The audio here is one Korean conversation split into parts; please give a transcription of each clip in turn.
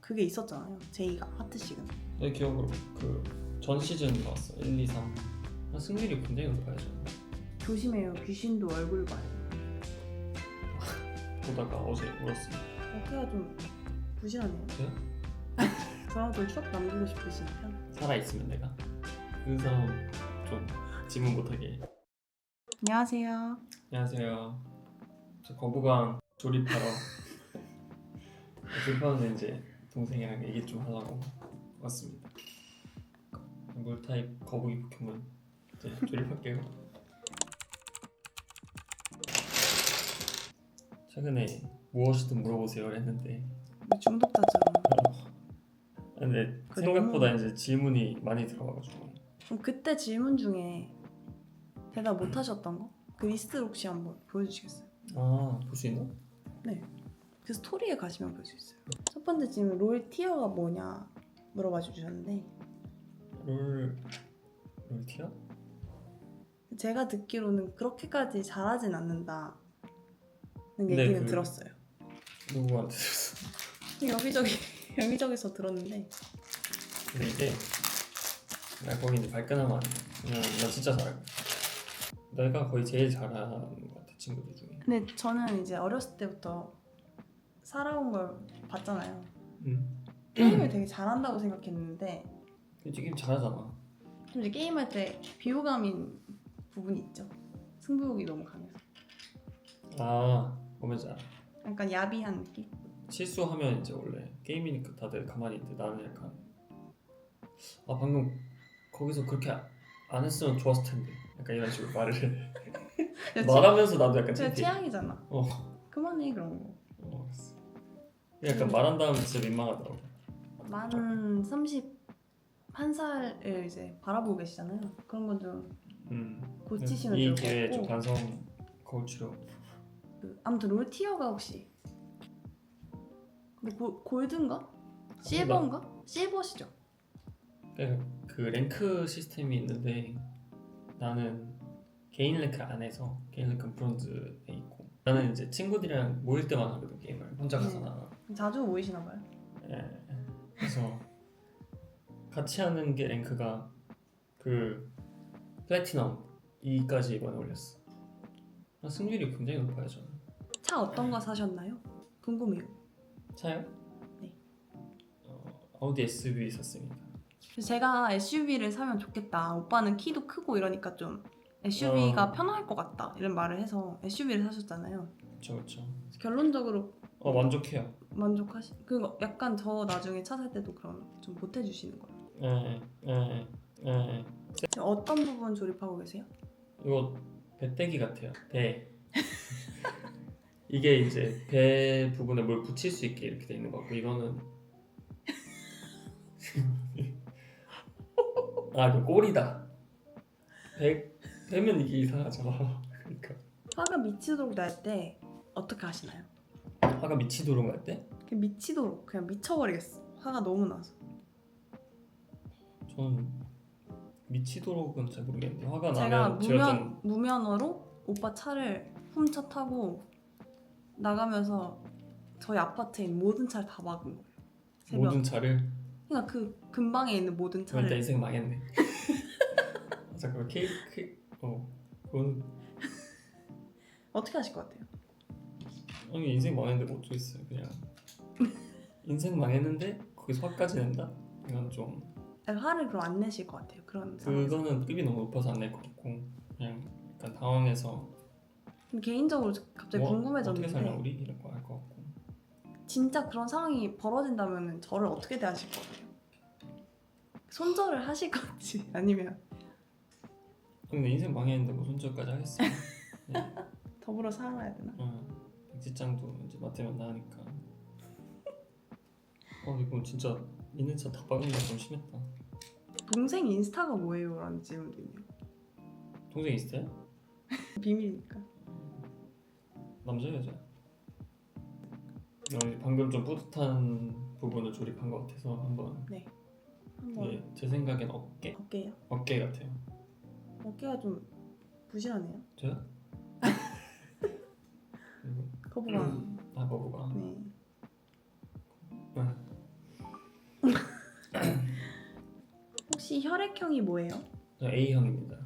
그게 있었잖아요. 제이가 하트 시그널. 내 기억으로 그 전 시즌 나왔어. 1, 2, 3. 승률이 굉장히 높아요 저는. 조심해요. 귀신도 얼굴 봐요. 보다가 어제 울었습니다. 어깨가 좀 부실하네요. 그래요? 저랑 좀 추억 남기고 싶으신 편. 살아있으면 내가 그 사람 좀 질문 못하게. 안녕하세요. 안녕하세요. 저 거부강 조립하러 조립하는데 이제 동생이랑 얘기 좀 하려고 왔습니다. 물타입 거북이 포켓몬 이제 조립할게요. 최근에 무엇이든 물어보세요 했는데 중독자처럼. 근데 그 생각보다 너무- 이제 질문이 많이 들어와가지고. 그럼 그때 질문 중에 대답 못 하셨던 거? 그 리스트 혹시 한번 보여주시겠어요? 볼 수 있나? 네. 그 스토리에 가시면 볼 수 있어요. 첫 번째 질문 롤 티어가 뭐냐 물어봐 주셨는데 롤 티어? 제가 듣기로는 그렇게까지 잘하진 않는다는 네, 얘기는 들었어요. 누구한테 들었어? 여기저기서 들었는데 근데 이게 나 거기 이제 발끈하면 안 돼. 그냥 나 진짜 잘해. 내가 거의 제일 잘하는 것 같아 친구들 중에. 근데 저는 이제 어렸을 때부터 살아온 걸 봤잖아요. 게임을 되게 잘한다고 생각했는데 근데 게임 잘하잖아. 좀 이제 게임할 때 비호감인 부분이 있죠. 승부욕이 너무 강해서 뭔지 알아. 약간 야비한 느낌? 실수하면 이제 원래 게임이니까 다들 가만히 있는데 나는 약간 방금 거기서 그렇게 안 했으면 좋았을 텐데 약간 이런 식으로 말을 말하면서 나도 약간 제 창피해. 취향이잖아. 어. 그만해 그런 거. 알았어. 약간 말한 다음에 진짜 민망하더라고. 만 31살을 이제 바라보고 계시잖아요. 그런 건 좀 고치시면 이 좋을 기회에 것 좀 같고 반성 거울 치료. 아무튼 롤 티어가 혹시 근데 골드인가? 실버인가? 실버시죠? 그 랭크 시스템이 있는데 나는 개인 랭크 안 해서 개인 랭크는 브론즈에 있고 나는 이제 친구들이랑 모일 때만 하거든 게임을 혼자 가서나. 자주 모이시나 봐요. 예. 그래서 같이 하는 게 랭크가 그 플래티넘 2까지 이번에 올렸어. 승률이 굉장히 높아요 저는. 차 어떤 거 사셨나요? 궁금해요. 차요? 네. 아우디 SUV 샀습니다. 그래서 제가 SUV를 사면 좋겠다. 오빠는 키도 크고 이러니까 좀 SUV가 편할 것 같다. 이런 말을 해서 SUV를 사셨잖아요. 그렇죠. 결론적으로 만족해요. 그거 약간 저 나중에 차 살 때도 그럼 좀 보태주시는 거예요. 예. 지금 어떤 부분 조립하고 계세요? 이거 배때기 같아요. 배. 이게 이제 배 부분에 뭘 붙일 수 있게 이렇게 돼 있는 것 같고 이거는 이거 꼬리다. 배면 이게 이상하잖아. 그러니까 화가 미치도록 날 때 어떻게 하시나요? 화가 미치도록 할 때? 그냥 미치도록 그냥 미쳐버리겠어. 화가 너무 나서. 저는 미치도록은 잘 모르겠는데 화가 제가 나면 제가 좀 무면허로 오빠 차를 훔쳐 타고 나가면서 저희 아파트에 있는 모든 차를 다 막은 거예요. 새벽. 모든 차를. 그러니까 그 근방에 있는 모든 그럼 일단 차를 인생 망했네. 잠깐만 그건 어떻게 하실 것 같아요? 아니 인생 망했는데 뭐 어쩌겠어요. 그냥 인생 망했는데 거기서 화까지 낸다? 이건 좀 아니, 화를 그럼 안 내실 것 같아요. 그런 상황에서. 그거는 급이 너무 높아서 안 낼 것 같고 그냥 약간 당황해서 근데 개인적으로 갑자기 어떻게 살냐 궁금해졌는데 우리? 이런 거 할 것 같고. 진짜 그런 상황이 벌어진다면 저를 어떻게 대하실 것 같아요? 손절을 하실 건지 아니면 근데 인생 망했는데 뭐 손절까지 하겠어. 더불어 살아야 되나? 직장도 이제 맡으면 나으니까. 이거 진짜 있는 차 다 박은 거 좀 심했다. 동생 인스타가 뭐예요? 라는 질문도 있네요. 동생 있어요? 비밀이니까. 남자 여자? 방금 좀 뿌듯한 부분을 조립한 것 같아서 한번. 한번 제 생각엔 어깨요? 어깨 같아요. 어깨가 좀 부실하네요. 저요? 거부감. 거부가. 네. 혹시 혈액형이 뭐예요? 저 A형입니다.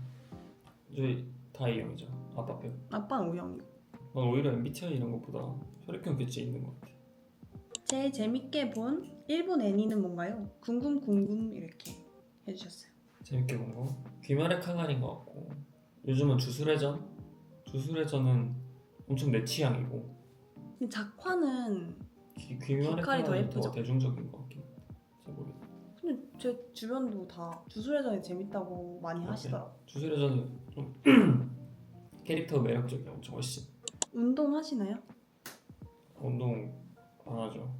저희 다 A형이죠. 아빠 빼고. 아빠는 O형이고. 난 오히려 MBTI 이런 것보다 혈액형 교체 있는 것 같아. 제일 재밌게 본 일본 애니는 뭔가요? 궁금 이렇게 해주셨어요. 재밌게 본 거? 귀멸의 칼날인 것 같고, 요즘은 주술회전? 주술회전은 엄청 내 취향이고, 근데 작화는 귀멸의 색깔이 더 칼날이 예쁘죠? 더 대중적인 것 같긴 해. 잘 모르겠어. 근데 제 주변도 다 주술회전이 재밌다고 많이 하시더라고. 주술회전은 좀 캐릭터 매력적이야. 엄청 훨씬. 운동 하시나요? 운동 안 하죠.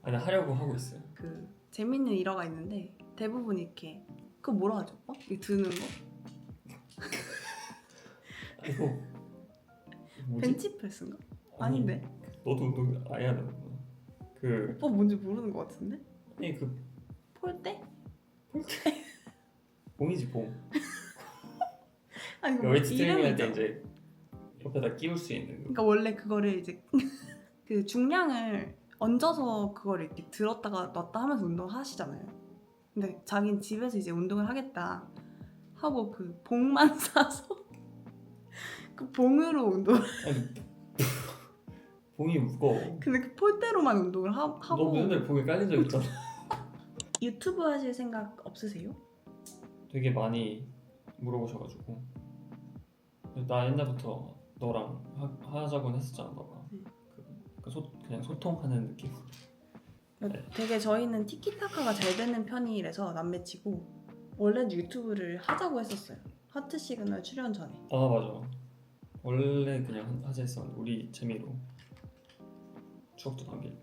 아니 하려고 하고 있어요. 그 재밌는 일화가 있는데 대부분 이렇게 그거 뭐라 하죠? 오빠? 이렇게 드는 거? 이거 뭐지? 벤치프레스인가? 아니, 아닌데? 너도 운동 아예 안 하는구나. 그 오빠 뭔지 모르는 것 같은데? 아니 그 폴대? 봉이지 봉. 아니 그 이거 웨이트 트레이닝 할 때 이름이죠? 이제 옆에다 끼울 수 있는 거. 그러니까 원래 그거를 이제 그 중량을 얹어서 그걸 이렇게 들었다가 놨다 하면서 운동하시잖아요. 근데 자기는 집에서 이제 운동을 하겠다 하고 그 봉만 사서 그 봉으로 운동. 아니 봉이 무거워. 근데 그 폴대로만 운동을 너 하고. 맨날 봉에 깔린 적 있잖아. 유튜브 하실 생각 없으세요? 되게 많이 물어보셔가지고 나 옛날부터 너랑 하자고는 했었잖아 너가. 그냥 소통하는 느낌. 네. 되게 저희는 티키타카가 잘 되는 편이라서 남매치고 원래는 유튜브를 하자고 했었어요. 하트 시그널 출연 전에. 아 맞아. 원래 그냥 하자 했었는데 우리 재미로 추억도 남길.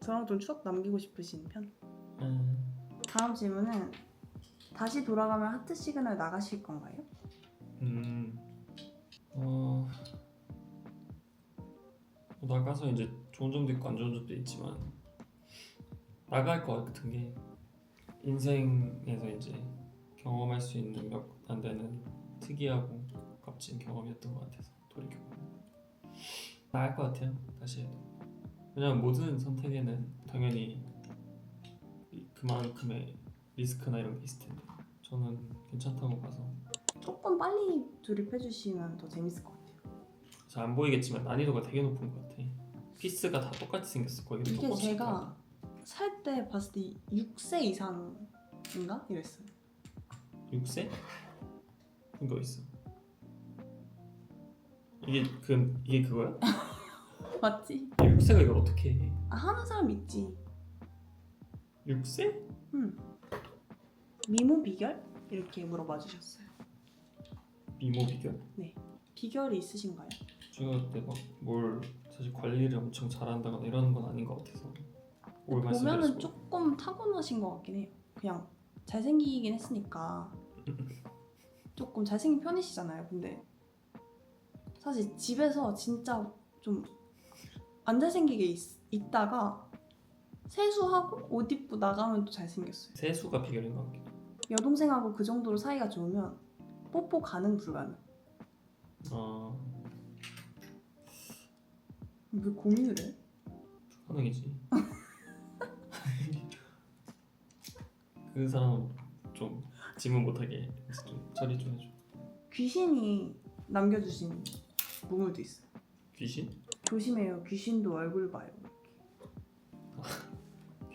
저랑 좀 추억 남기고 싶으신 편? 음. 다음 질문은 다시 돌아가면 하트 시그널 나가실 건가요? 어 나가서 이제 좋은 점도 있고 안 좋은 점도 있지만 나갈 것 같은 게 인생에서 이제 경험할 수 있는 몇 안 되는 특이하고 값진 경험이었던 것 같아서 돌이켜보면 나갈 것 같아요. 다시 해도. 왜냐면 모든 선택에는 당연히 그만큼의 리스크나 이런 게 있을 텐데 저는 괜찮다고 봐서. 조금 빨리 조립해 주시면 더 재밌을 것 같아요. 잘 안 보이겠지만 난이도가 되게 높은 것 같아. 피스가 다 똑같이 생겼어. 거의 이게 똑같이 제가 살 때 봤을 때 6세 이상인가? 이랬어요. 6세? 그거 있어. 이게 그거야? 맞지? 6세가 이걸 어떻게 해? 아, 하는 사람 있지. 6세? 미모 비결? 이렇게 물어봐 주셨어요. 미모 비결? 비결이 있으신가요? 제가 그때 막 뭘 사실 관리를 엄청 잘한다거나 이런 건 아닌 것 같아서 뭘 보면은 말씀드렸어? 조금 타고나신 것 같긴 해요. 그냥 잘생기긴 했으니까 조금 잘생긴 편이시잖아요. 근데 사실 집에서 진짜 좀 안 잘생기게 있다가 세수하고 옷 입고 나가면 또 잘생겼어요. 세수가 비결인 것 같긴 해. 여동생하고 그 정도로 사이가 좋으면 뽀뽀 가능 불가능. 왜 고민을 해? 가능이지. 그 사람은 좀 질문 못하게 좀 처리 좀 해줘. 귀신이 남겨주신 문물도 있어요. 귀신? 조심해요. 귀신도 얼굴 봐요.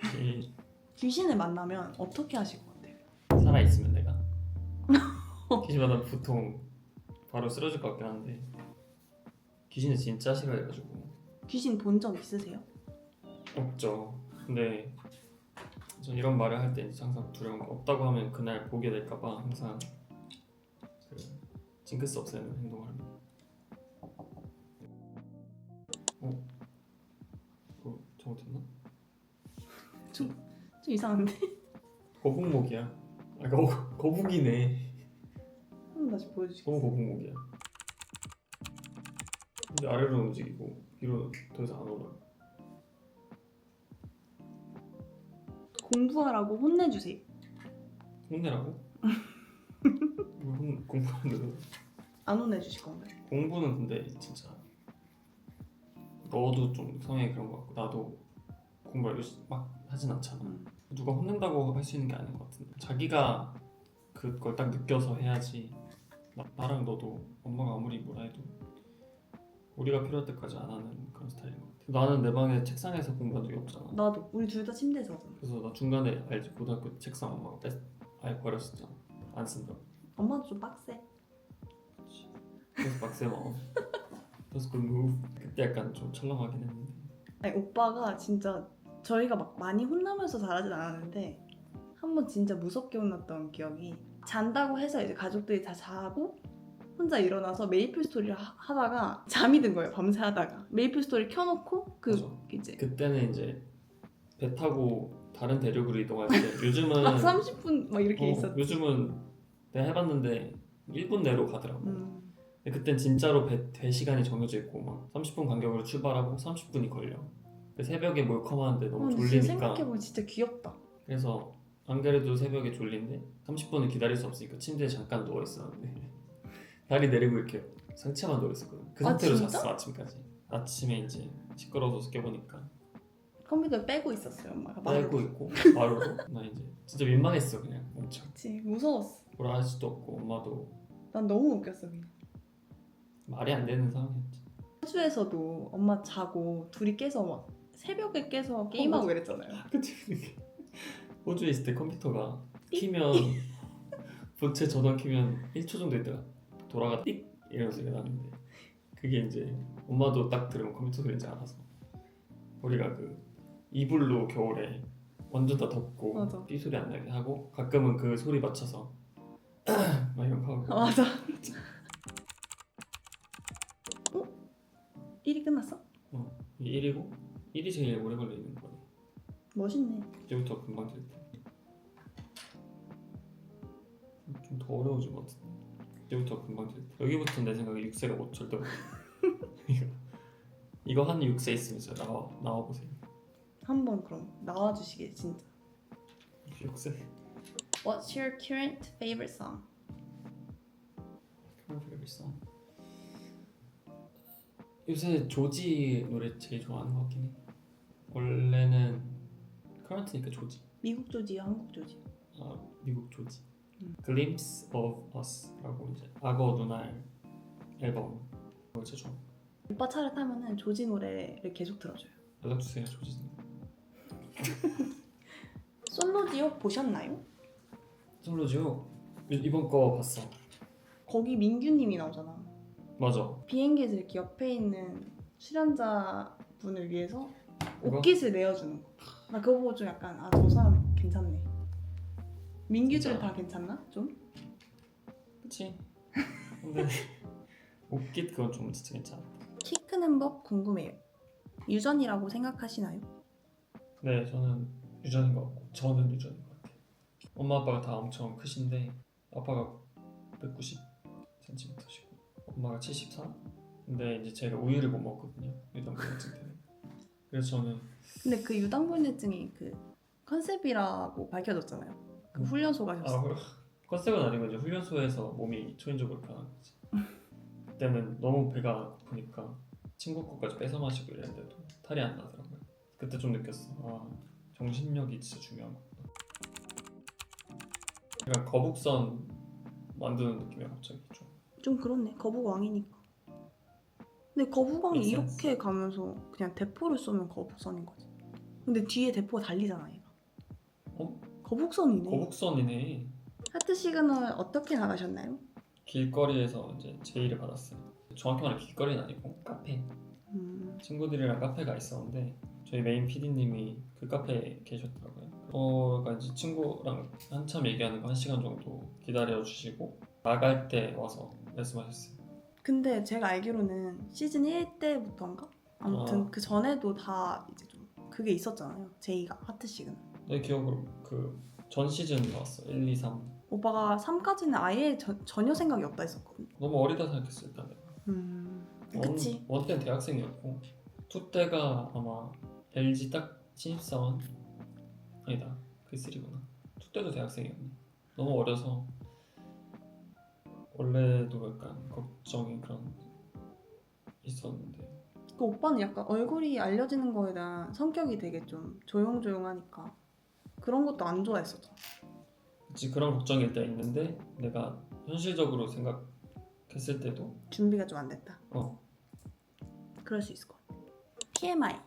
귀신 귀신을 만나면 어떻게 하실 것 같아요? 살아있으면 내가 귀신 만나면 보통 바로 쓰러질 것 같긴 한데 귀신은 진짜 싫어해가지고. 귀신 본 적 있으세요? 없죠. 근데 전 이런 말을 할 때 항상 두려운 거, 없다고 하면 그날 보게 될까봐 항상 그 징크스 없애는 행동을 합니다. 잘못했나? 좀 이상한데? 거북목이야. 거북이네. 한번 다시 보여주시겠어요? 너무 거북목이야. 근데 아래로 움직이고 위로 더 이상 안 올라. 공부하라고 혼내주세요. 혼내라고? 공부하는 안 혼내주실 건가요? 공부는 근데 진짜 너도 좀 성향이 그런 것 같고 나도 공부를 막 하진 않잖아. 누가 혼낸다고 할 수 있는 게 아닌 것 같은데 자기가 그걸 딱 느껴서 해야지. 나랑 너도 엄마가 아무리 뭐라 해도 우리가 필요할 때까지 안 하는 그런 스타일인 것 같아. 나는 내 방에 책상에서 공부한 적이 없잖아. 나도 우리 둘 다 침대에서 하잖아. 그래서 나 중간에 알지 고등학교 때 책상 엄마가 아예 버렸었잖아. 안 쓴다고. 엄마도 좀 빡세. 그래서 박세마 That's good move. 그때 약간 좀 철렁하긴 했는데. 아니 오빠가 진짜 저희가 막 많이 혼나면서 자라진 않았는데 한 번 진짜 무섭게 혼났던 기억이 잔다고 해서 이제 가족들이 다 자고 혼자 일어나서 메이플 스토리를 하다가 잠이 든 거예요. 밤새 하다가 메이플 스토리 켜놓고 맞아. 이제 그때는 이제 배 타고 다른 대륙으로 이동할 때 요즘은 막 30분 막 이렇게 있었지. 요즘은 내가 해봤는데 1분 내로 가더라고. 근데 그땐 진짜로 배 시간이 정해져 있고 막 30분 간격으로 출발하고 30분이 걸려. 새벽에 몰컴하는데 너무 근데 졸리니까. 지금 생각해보면 진짜 귀엽다. 그래서 안 그래도 새벽에 졸린데 30분을 기다릴 수 없으니까 침대에 잠깐 누워 있었는데 다리 내리고 이렇게 상체만 누워 있었거든. 그 아, 상태로 진짜? 잤어 아침까지. 아침에 이제 시끄러워서 깨보니까 컴퓨터 빼고 있었어요 엄마가. 빨고 있고 마루로. 나 이제 진짜 민망했어 그냥 엄청. 그치 무서웠어. 뭐라 할 수도 없고 엄마도 난 너무 웃겼어 그냥. 말이 안 되는 상황이었지. 호주에서도 엄마 자고 둘이 깨서 막 새벽에 깨서 게임하고 이랬잖아요. 그치. 호주에 있을 때 컴퓨터가 키면 본체 전원 키면 1초 정도 있다가 돌아가 띡 이러면서 일어났는데 그게 이제 엄마도 딱 들으면 컴퓨터 소리인지 알아서 우리가 그 이불로 겨울에 완전 다 덮고 맞아. 삐 소리 안 나게 하고 가끔은 그 소리 맞춰서 막 이런 거 하고. 아, 맞아. 어? 일이 끝났어? 이게 1이고 1이 제일 오래 걸리는 거네. 멋있네. 이제부터 금방 될 때. 좀 더 어려워진 것 같은데. 이제부터 금방 될 때. 여기부터 내 생각에 6세가 못 절대 못. 이거 한 6세 있으면 진짜 나와 보세요. 한번 그럼 나와주시게 진짜. 6세. What's your current favorite song? favorite song. 요새 조지 노래 제일 좋아하는 것 같긴 해. 원래는 current니까 조지. 미국 조지요, 한국 조지? 아 미국 조지. Glimpse of Us라고 이제 악어 눈알 앨범 그걸 제일 좋아. 오빠 차를 타면은 조지 노래를 계속 들어줘요. 연락 주세요 조지. 솔로지옥 보셨나요? 솔로지요? 이번 거 봤어. 거기 민규님이 나오잖아. 맞아. 비행기에서 이렇게 옆에 있는 출연자분을 위해서 그거? 옷깃을 내어주는 거. 나 그거 보고 좀 약간 아 저 사람 괜찮네. 민규들 진짜? 다 괜찮나? 좀? 그치. 근데 옷깃 그건 좀 진짜 괜찮아. 키 크는 법 궁금해요. 유전이라고 생각하시나요? 네 저는 유전인 것 같고 저는 유전인 것 같아요. 엄마 아빠가 다 엄청 크신데 아빠가 190cm시고 엄마가 74? 근데 이제 제가 우유를 못 먹거든요. 유당불내증 때문에. 그래서 저는 근데 그 유당불내증이 그 컨셉이라고 밝혀졌잖아요. 그 훈련소 가셨어. 컨셉은 아니고 이제 훈련소에서 몸이 초인적으로 변한 거지. 그때는 너무 배가 고프니까 친구 거까지 뺏어 마시고 이랬는데도 탈이 안 나더라고요. 그때 좀 느꼈어. 아 정신력이 진짜 중요한 거구나. 약간 거북선 만드는 느낌이야 갑자기 좀. 좀 그렇네. 거북왕이니까. 근데 거북왕이 Makes 이렇게 sense. 가면서 그냥 대포를 쏘면 거북선인 거지. 근데 뒤에 대포가 달리잖아 얘가. 어? 거북선이네. 거북선이네. 하트 시그널 어떻게 나가셨나요? 길거리에서 이제 제의를 받았어요. 정확히 말하면 길거리는 아니고 카페. 친구들이랑 카페가 있었는데 저희 메인 PD님이 그 카페에 계셨더라고요. 그러니까 이제 친구랑 한참 얘기하는 거 1시간 정도 기다려주시고 나갈 때 와서 말씀하셨어요. 근데 제가 알기로는 시즌 1 때부터인가? 아무튼 그 전에도 다 이제 좀 그게 있었잖아요. 제이가 하트 시그널. 내 기억으로 그 전 시즌 나왔어. 1, 2, 3. 오빠가 3까지는 아예 전혀 생각이 없다 했었거든. 너무 어리다 생각했어 일단 내가. 그치. 원 때는 대학생이었고 2 때가 아마 LG 딱 신입사원 아니다 그 3구나. 2 때도 대학생이었네. 너무 어려서 원래도 약간 걱정이 그런 있었는데 그 오빠는 약간 얼굴이 알려지는 거에 대한 성격이 되게 좀 조용조용하니까 그런 것도 안 좋아했었잖아. 그치, 그런 걱정일 때 있는데 내가 현실적으로 생각했을 때도 준비가 좀 안 됐다. 그럴 수 있을 것 같아. TMI.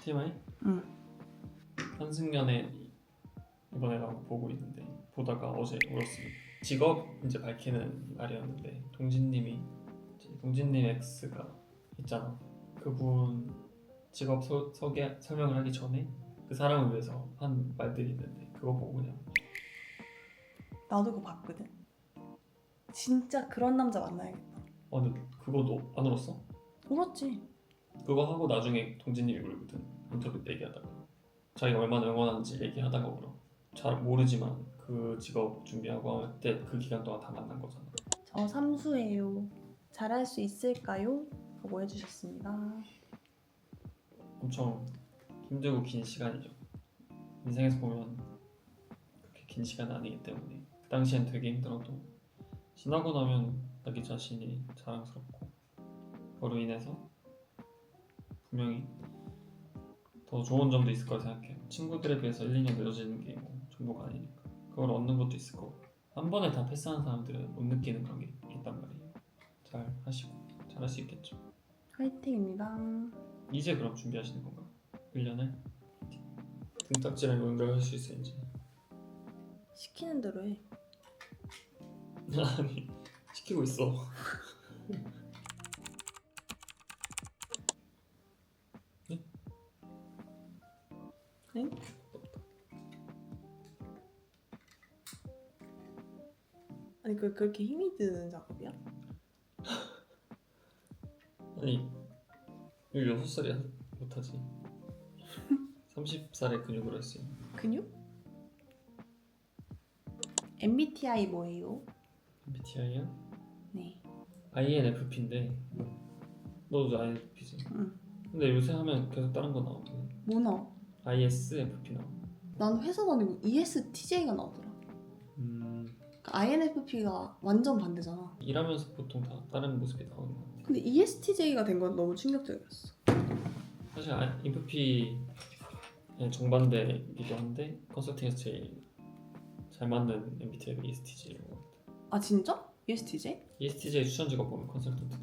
TMI? 응. 한승연의 이번에 나온 거 보고 있는데 보다가 어제 울었습니다. 직업 이제 밝히는 날이었는데 동진님 X가 있잖아. 그분 직업 소개 설명을 하기 전에 그 사람을 위해서 한 말들이 있는데 그거 보고 그냥 나도 그거 봤거든. 진짜 그런 남자 만나야겠다. 근데 그거 너 안 울었어? 울었지. 그거 하고 나중에 동진님이 울거든. 인터뷰 때 얘기하다가 자기가 얼마나 응원하는지 얘기하다가 울어. 잘 모르지만 그 직업 준비하고 할 때 그 기간 동안 다 만난 거잖아. 저 삼수예요. 잘할 수 있을까요? 라고 해주셨습니다. 엄청 힘들고 긴 시간이죠. 인생에서 보면 그렇게 긴 시간은 아니기 때문에 그 당시엔 되게 힘들어도 지나고 나면 자기 자신이 자랑스럽고 그로 인해서 분명히 더 좋은 점도 있을 거라 생각해요. 친구들에 비해서 1, 2년 늦어지는 게 뭐 전부가 아니니까 그걸 얻는 것도 있을 거고 한 번에 다 패스하는 사람들은 못 느끼는 그런 게 있단 말이에요. 잘 하시고 잘할 수 있겠죠. 화이팅입니다. 이제 그럼 준비하시는 건가? 1년을? 등딱지랑 연결할 수 있을지. 시키는 대로 해. 아니 시키고 있어. 네? 네? 아니 그렇게 힘이 드는 작업이야? 아니 16살이야 못하지. 30살의 근육으로 했어요. 근육? MBTI 뭐예요? MBTI야? 네. INFP인데 너도 INFP지? 응. 근데 요새 하면 계속 다른 거 나오거든. 뭐 나와? ISFP 나와. 난 회사 다니고 ESTJ가 나오더라. 그러니까 INFP가 완전 반대잖아. 일하면서 보통 다 다른 모습이 나오는 거 같아. 근데 ESTJ가 된 건 너무 충격적이었어. 사실 INFP 정반대이기도 한데 컨설팅에서 제일 잘 맞는 MBTI가 ESTJ인 것 같아. 아 진짜? ESTJ? ESTJ 추천 직업 보면 컨설턴트.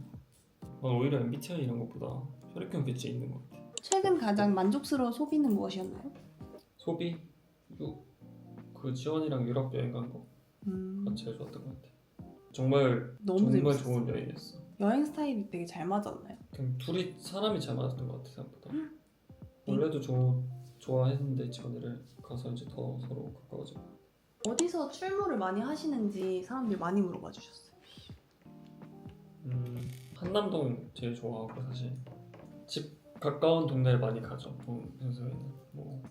난 오히려 MBTI 이런 것보다 혈액형 교체 있는 것 같아. 최근 가장 만족스러운 소비는 무엇이었나요? 소비? 그 지원이랑 유럽 여행 간 거가 제일 좋았던 것 같아. 정말 너무 재밌었어. 좋은 여행이었어. 여행 스타일이 되게 잘 맞았나요? 그냥 둘이 사람이 잘 맞았던 것 같아 생각보다. 원래도 좋아했는데 지원이를 가서 이제 더 서로 가까워지고. 어디서 출무를 많이 하시는지 사람들이 많이 물어봐 주셨어요. 한남동 제일 좋아하고 사실 집 가까운 동네를 많이 가죠. 평소에는 뭐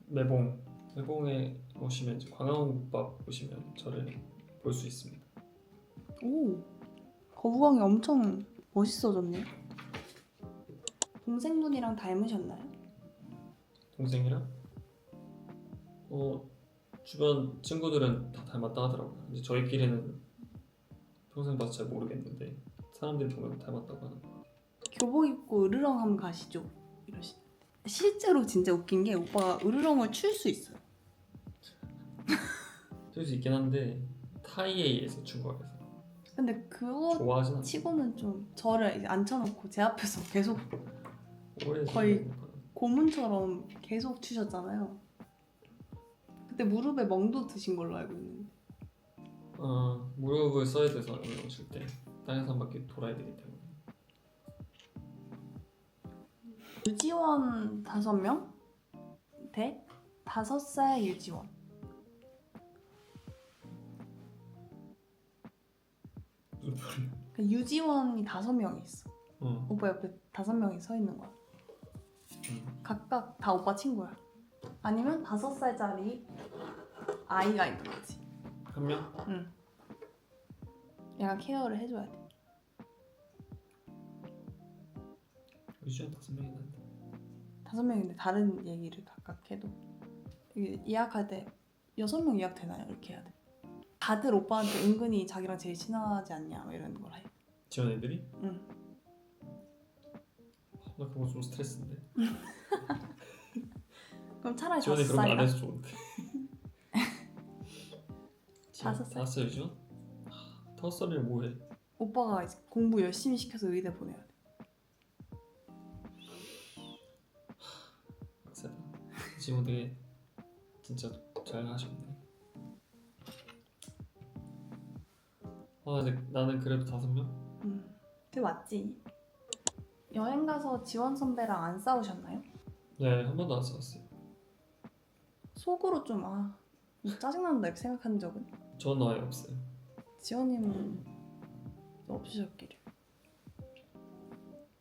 매봉에 오시면 이제 광화문국밥 보시면 저를 볼 수 있습니다. 오, 거부감이 엄청 멋있어졌네요. 동생분이랑 닮으셨나요? 동생이랑 주변 친구들은 다 닮았다 하더라고요. 이제 저희끼리는 평생 봐서 잘 모르겠는데 사람들이 보면 닮았다고 하는 거. 교복 입고 으르렁 한번 가시죠 이러시는데 실제로 진짜 웃긴 게 오빠가 으르렁을 출 수 있어요. 될 수 있긴 한데 타이에이에서 출국해서 근데 그거 좋아하진 않아. 치고는 좀 저를 이제 앉혀놓고 제 앞에서 계속 오래 거의 지내는 거는. 고문처럼 계속 추셨잖아요. 그때 무릎에 멍도 드신 걸로 알고 있는데. 무릎을 써야 돼서 올라줄때 땅에서 한 바퀴 돌아야 되기 때문에. 유지원 5명 대 5살 유지원. 그러니까 유지원이 5명이 있어. 오빠 옆에 5명이 서 있는 거야. 각각 다 오빠 친구야. 아니면 5살짜리 아이가 있는 거지. 한 명? 응. 얘가 케어를 해줘야 돼. 유지원 5명이 난데. 5명인데 다른 얘기를 각각 해도 이게 예약할 때 6명 예약 되나요? 이렇게 해야 돼. 다들 오빠한테 은근히 자기랑 제일 친하지 않냐 뭐 이런 걸 해. 지원 애들이? 응. 나 그거 좀 스트레스인데. 차라리 지원이 그런 거 안 5살이다. 해서 좋은데. 다섯 살? 5살이죠? 지원? 5살이면 뭐해? 오빠가 이제 공부 열심히 시켜서 의대 보내야 돼. 빡세다. 지원 되게 진짜 잘 하셨네. 근데 나는 그래도 5명? 그게 맞지. 여행 가서 지원 선배랑 안 싸우셨나요? 네, 한 번도 안 싸웠어요. 속으로 좀 짜증난다 이렇게 생각한 적은? 저는 아예 없어요. 지원님은 없으셨기를.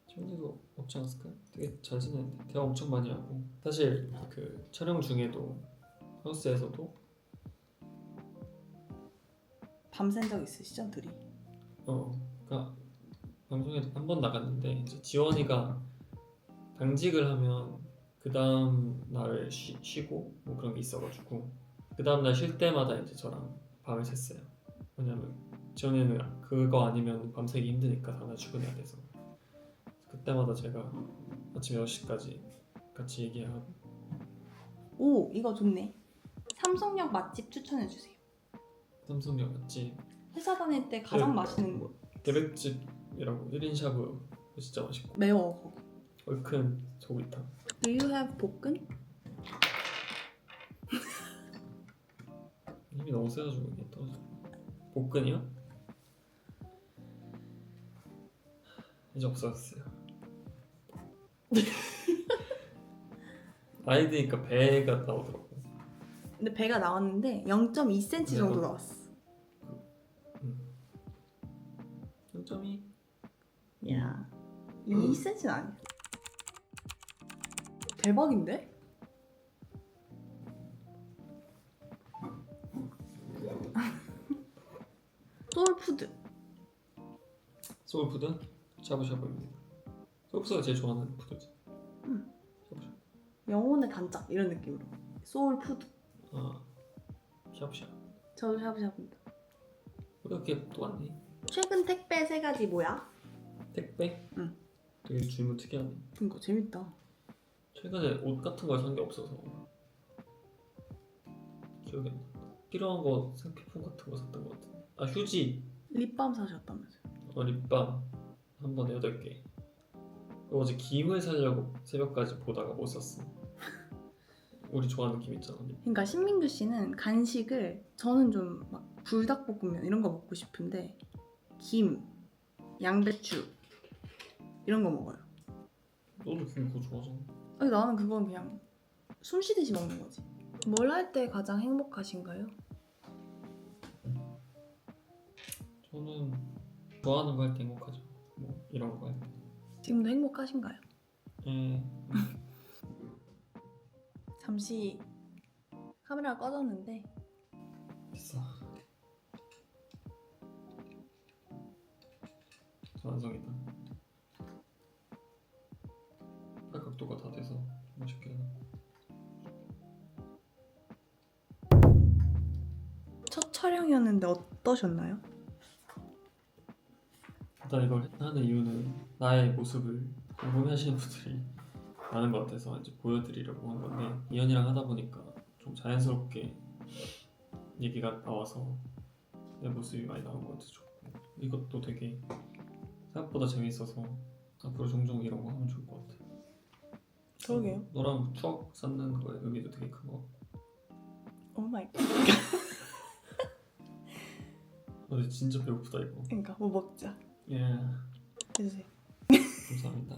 지원이도 없지 않았을까요? 되게 잘 지내는데 대화 엄청 많이 하고 사실 그 촬영 중에도 하우스에서도 밤샌 적 있으시죠 둘이? 그러니까 방송에 한 번 나갔는데 이제 지원이가 당직을 하면 그 다음 날 쉬고 뭐 그런 게 있어가지고 그 다음 날 쉴 때마다 이제 저랑 밤을 샜어요. 왜냐면 지원이는 그거 아니면 밤새기 힘드니까 다음날 출근해야 돼서 그때마다 제가 아침 6시까지 같이 얘기하고. 오 이거 좋네. 삼성역 맛집 추천해주세요. 삼성역 맛집 회사 다닐 때 가장 네. 맛있는 곳. 개백집이라고 1인 샤브 진짜 맛있고 매워 거기. 얼큰 소고기탕. Do you have 볶은? 힘이 너무 세가지고 이게 떨어져. 볶은이요? 이제 없어졌어요. 아이 드니까 배가 나오더라고. 근데 배가 나왔는데 0.2cm 정도 네. 나왔어. 0.2. 야 2cm는 아니야. 대박인데? 소울푸드. 소울푸드? 샤브샤브입니다. 소울푸드가 제일 좋아하는 푸드지. 샤브샤브. 영혼의 단짝 이런 느낌으로. 소울푸드. 샤브샤브. 저도 샤브샤브입니다. 왜 이렇게 또 왔니? 최근 택배 3가지 뭐야? 택배? 응. 되게 질문 특이하네. 그니까 재밌다. 최근에 옷 같은 걸 산 게 없어서 기억이 안 나. 필요한 거 생필품 같은 거 샀던 것 같은데. 휴지. 립밤 사셨다면서요? 립밤 한 번에 8개. 어제 김을 사려고 새벽까지 보다가 못 샀어. 우리 좋아하는 김 있잖아. 그러니까 신민규 씨는 간식을 저는 좀 막 불닭볶음면 이런 거 먹고 싶은데 김, 양배추 이런 거 먹어요. 너도 김 그거 좋아하잖아. 아니 나는 그건 그냥 숨 쉬듯이 먹는 거지. 뭘 할 때 가장 행복하신가요? 저는 좋아하는 거 할 때 행복하죠. 뭐 이런 거 할 때. 지금도 행복하신가요? 예. 잠시 카메라가 꺼졌는데 됐어. 완성이다. 팔각도가 다 돼서 맛있게 해. 첫 촬영이었는데 어떠셨나요? 일단 이걸 하는 이유는 나의 모습을 궁금해하시는 분들이 많은 것 같아서 이제 보여드리려고 한 건데 이현이랑 하다 보니까 좀 자연스럽게 얘기가 나와서 내 모습이 많이 나온 것 같아서 좋고 이것도 되게 생각보다 재밌어서 앞으로 종종 이런 거 하면 좋을 것 같아. 그러게요. 너랑 추억 쌓는 거에 의미도 되게 큰 것 같고. 오 마이 갓. 근데 진짜 배고프다 이거. 그러니까 뭐 먹자. 예. 해주세요. 감사합니다.